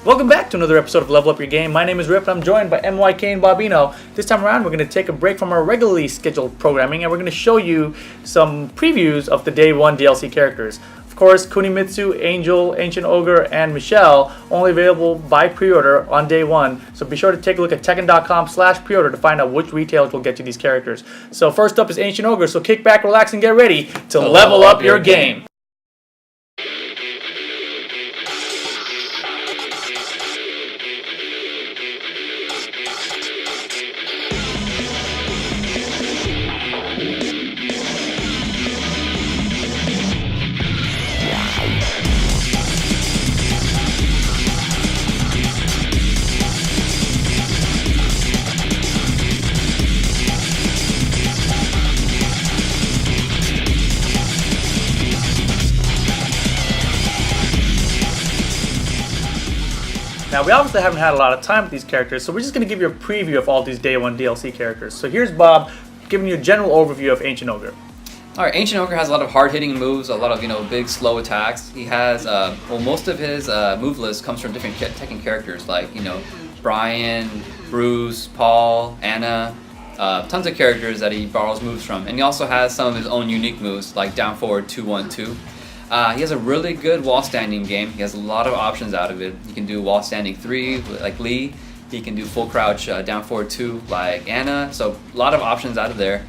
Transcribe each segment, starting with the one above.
Welcome back to another episode of Level Up Your Game. My name is Rip and I'm joined by MYK and Bobino. This time around we're going to take a break from our regularly scheduled programming and we're going to show you some previews of the Day 1 DLC characters. Of course, Kunimitsu, Angel, Ancient Ogre, and Michelle only available by pre-order on Day 1. So be sure to take a look at tekken.com/preorder to find out which retailers will get you these characters. So first up is Ancient Ogre, so kick back, relax, and get ready to level up your game. Now, we obviously haven't had a lot of time with these characters, so we're just going to give you a preview of all these Day 1 DLC characters. So here's Bob giving you a general overview of Ancient Ogre. Alright, Ancient Ogre has a lot of hard-hitting moves, a lot of, big, slow attacks. He has, most of his move list comes from different Tekken characters, like, Brian, Bruce, Paul, Anna, tons of characters that he borrows moves from. And he also has some of his own unique moves, like down forward 2-1-2. He has a really good wall standing game. He has a lot of options out of it. He can do wall standing 3 like Lee. He can do full crouch down forward 2 like Anna. So a lot of options out of there.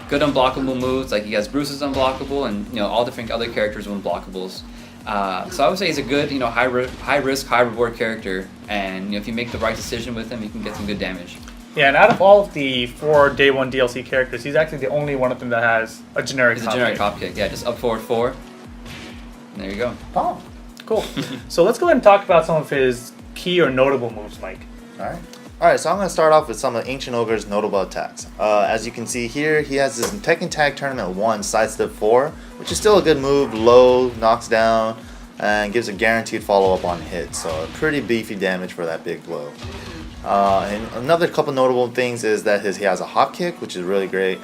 Good unblockable moves, like he has Bruce's unblockable and all different other characters with unblockables. So I would say he's a good high risk, high reward character. And if you make the right decision with him, you can get some good damage. Yeah, and out of all of the 4 Day 1 DLC characters, he's actually the only one of them that has a generic hop kick. He's a generic hop kick, yeah, just up forward 4. And there you go. Oh, cool. So let's go ahead and talk about some of his key or notable moves, Mike. Alright, so I'm going to start off with some of Ancient Ogre's notable attacks. As you can see here, he has this Tekken Tag Tournament 1 Sidestep 4, which is still a good move, low, knocks down, and gives a guaranteed follow-up on hit. So pretty beefy damage for that big blow. And another couple notable things is that he has a hop kick, which is really great.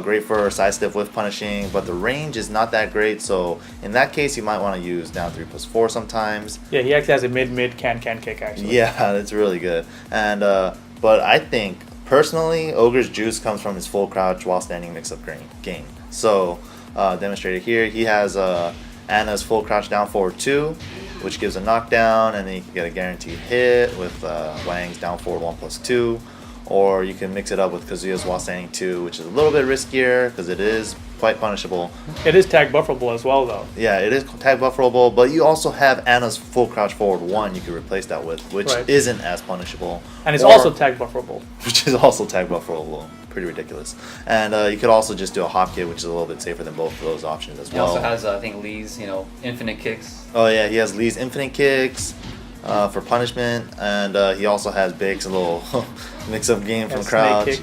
Great for sidestep with punishing, but the range is not that great. So in that case, you might want to use down 3+4 sometimes. Yeah, he actually has a mid can kick actually. Yeah, that's really good. And but I think personally, Ogre's juice comes from his full crouch while standing mix-up game. So demonstrated here, he has Anna's full crouch down forward 2. Which gives a knockdown, and then you can get a guaranteed hit with Wang's down forward 1+2, or you can mix it up with Kazuya's while standing 2, which is a little bit riskier because it is quite punishable. It is tag bufferable as well, though. Yeah, it is tag bufferable, but you also have Anna's full crouch forward 1 you can replace that with, which isn't as punishable. And it's also tag bufferable. Which is also tag bufferable. Pretty ridiculous. And you could also just do a hop kick, which is a little bit safer than both of those options as well. He also has, I think, Lee's, infinite kicks. Oh yeah, he has Lee's infinite kicks for punishment, and he also has Big's little mix-up game from crouch.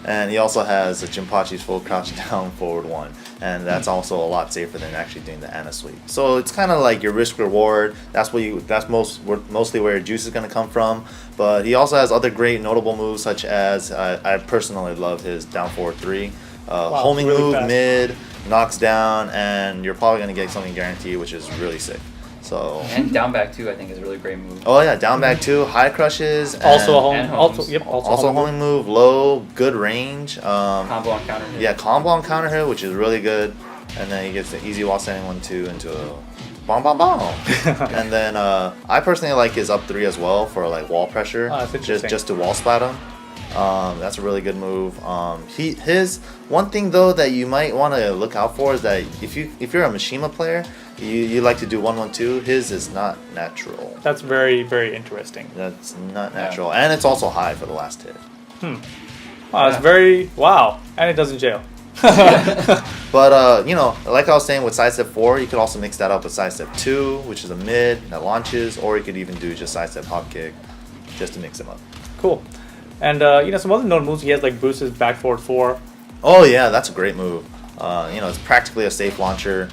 And he also has Jinpachi's full crouch down forward 1, and that's also a lot safer than actually doing the Anna sweep. So it's kind of like your risk reward. That's mostly where your juice is going to come from. But he also has other great notable moves, such as I personally love his down forward 3, homing really move fast. Mid, knocks down, and you're probably going to get something guaranteed, which is really sick. So and down back 2 I think is a really great move. Oh yeah, down back 2, high crushes, also a homing move, low, good range. Combo on counter hit. Yeah, combo on counter hit, which is really good. And then he gets the easy wall standing 1-2 into a bomb. And then I personally like his up 3 as well for like wall pressure, just to wall splat him. That's a really good move. His one thing though that you might want to look out for is that if you're a Mishima player, you like to do 1-1-2. His is not natural. That's very, very interesting. That's not natural, and it's also high for the last hit. Wow, it's very and it doesn't jail. But like I was saying with sidestep 4, you could also mix that up with sidestep 2, which is a mid that launches, or you could even do just sidestep hop kick, just to mix them up. Cool. And some other known moves he has, like Bruce's back forward 4. Oh yeah, that's a great move. It's practically a safe launcher.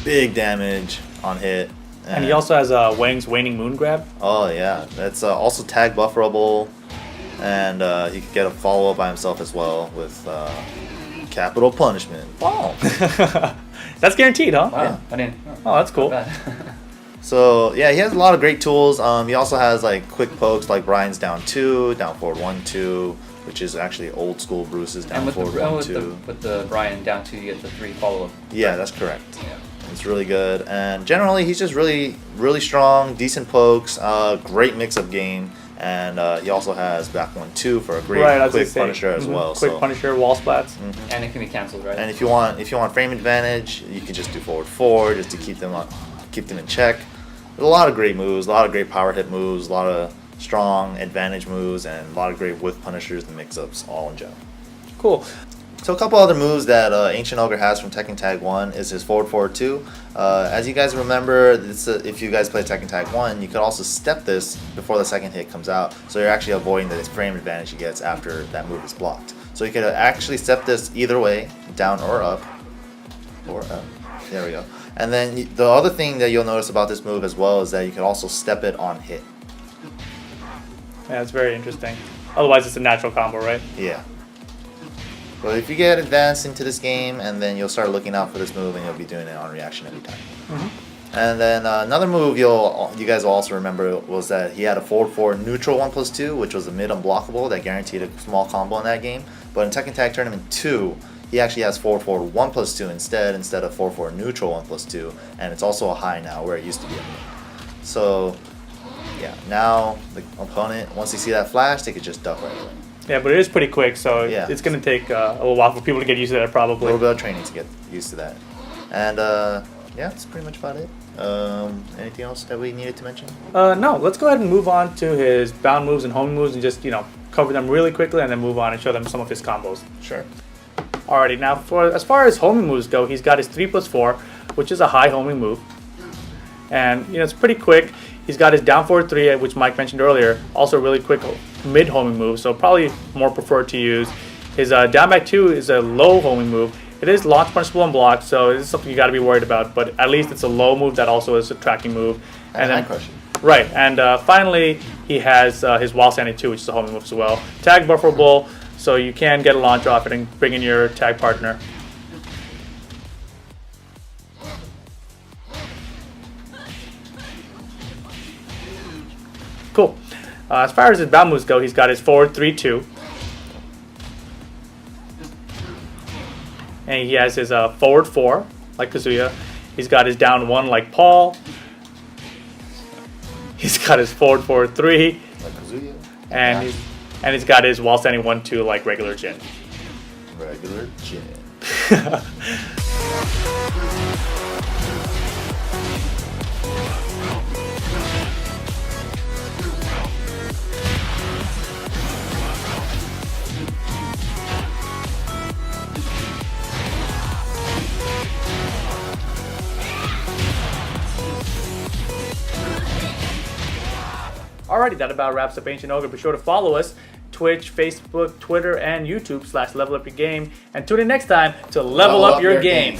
Big damage on hit. And he also has Wang's Waning Moon Grab. Oh yeah, that's also tag bufferable, and he could get a follow up by himself as well with capital punishment. Oh, that's guaranteed, huh? Wow, Yeah. I didn't. Oh, that's cool. So yeah, he has a lot of great tools. He also has like quick pokes like Brian's down 2, down forward 1, 2, which is actually old school Bruce's down forward 1, 2. With the Brian down 2, you get the 3 follow up. Yeah, that's correct. Yeah. It's really good, and generally he's just really strong, decent pokes, great mix-up game, and he also has back 1, 2 for a great quick Punisher as well. Quick Punisher, wall splats, and it can be cancelled, right? And if you want frame advantage, you can just do forward 4 just to keep them in check. There's a lot of great moves, a lot of great power hit moves, a lot of strong advantage moves, and a lot of great whiff punishers and mix-ups all in general. Cool. So a couple other moves that Ancient Ogre has from Tekken Tag 1 is his forward forward 2. As you guys remember, if you guys play Tekken Tag 1, you could also step this before the second hit comes out, so you're actually avoiding the frame advantage he gets after that move is blocked. So you could actually step this either way, down or up. Or up. There we go. And then the other thing that you'll notice about this move as well is that you can also step it on hit. Yeah, it's very interesting. Otherwise, it's a natural combo, right? Yeah. But if you get advanced into this game, and then you'll start looking out for this move, and you'll be doing it on reaction every time. And then another move you guys will also remember was that he had a forward 4 neutral 1+2, which was a mid unblockable that guaranteed a small combo in that game. But in Tekken Tag Tournament 2, he actually has forward 1+2 instead of forward 4 neutral 1+2, and it's also a high now where it used to be a mid. So yeah, now the opponent, once they see that flash, they could just duck right away. Yeah, but it is pretty quick, so Yeah. it's going to take a little while for people to get used to that, A probably. little bit of training to get used to that. And yeah, that's pretty much about it. Anything else that we needed to mention? No, let's go ahead and move on to his bound moves and homing moves and just, cover them really quickly and then move on and show them some of his combos. Sure. Alrighty, now as far as homing moves go, he's got his 3+4, which is a high homing move. And, it's pretty quick. He's got his down forward 3, which Mike mentioned earlier, also a really quick mid homing move, so probably more preferred to use. His down back 2 is a low homing move. It is launch punishable and blocked, so it is something you got to be worried about, but at least it's a low move that also is a tracking move. And then crushing. Right, and finally he has his wall standing 2, which is a homing move as well. Tag bufferable, so you can get a launch off it and bring in your tag partner. Cool. As far as his bound moves go, he's got his forward 3-2. And he has his forward 4, like Kazuya. He's got his down 1, like Paul. He's got his forward 4-3. Like Kazuya. And he's got his wall standing 1-2, like regular Jin. Regular Jin. Alrighty, that about wraps up Ancient Ogre. Be sure to follow us, Twitch, Facebook, Twitter, and YouTube /levelupyourgame. And tune in next time to level up your game.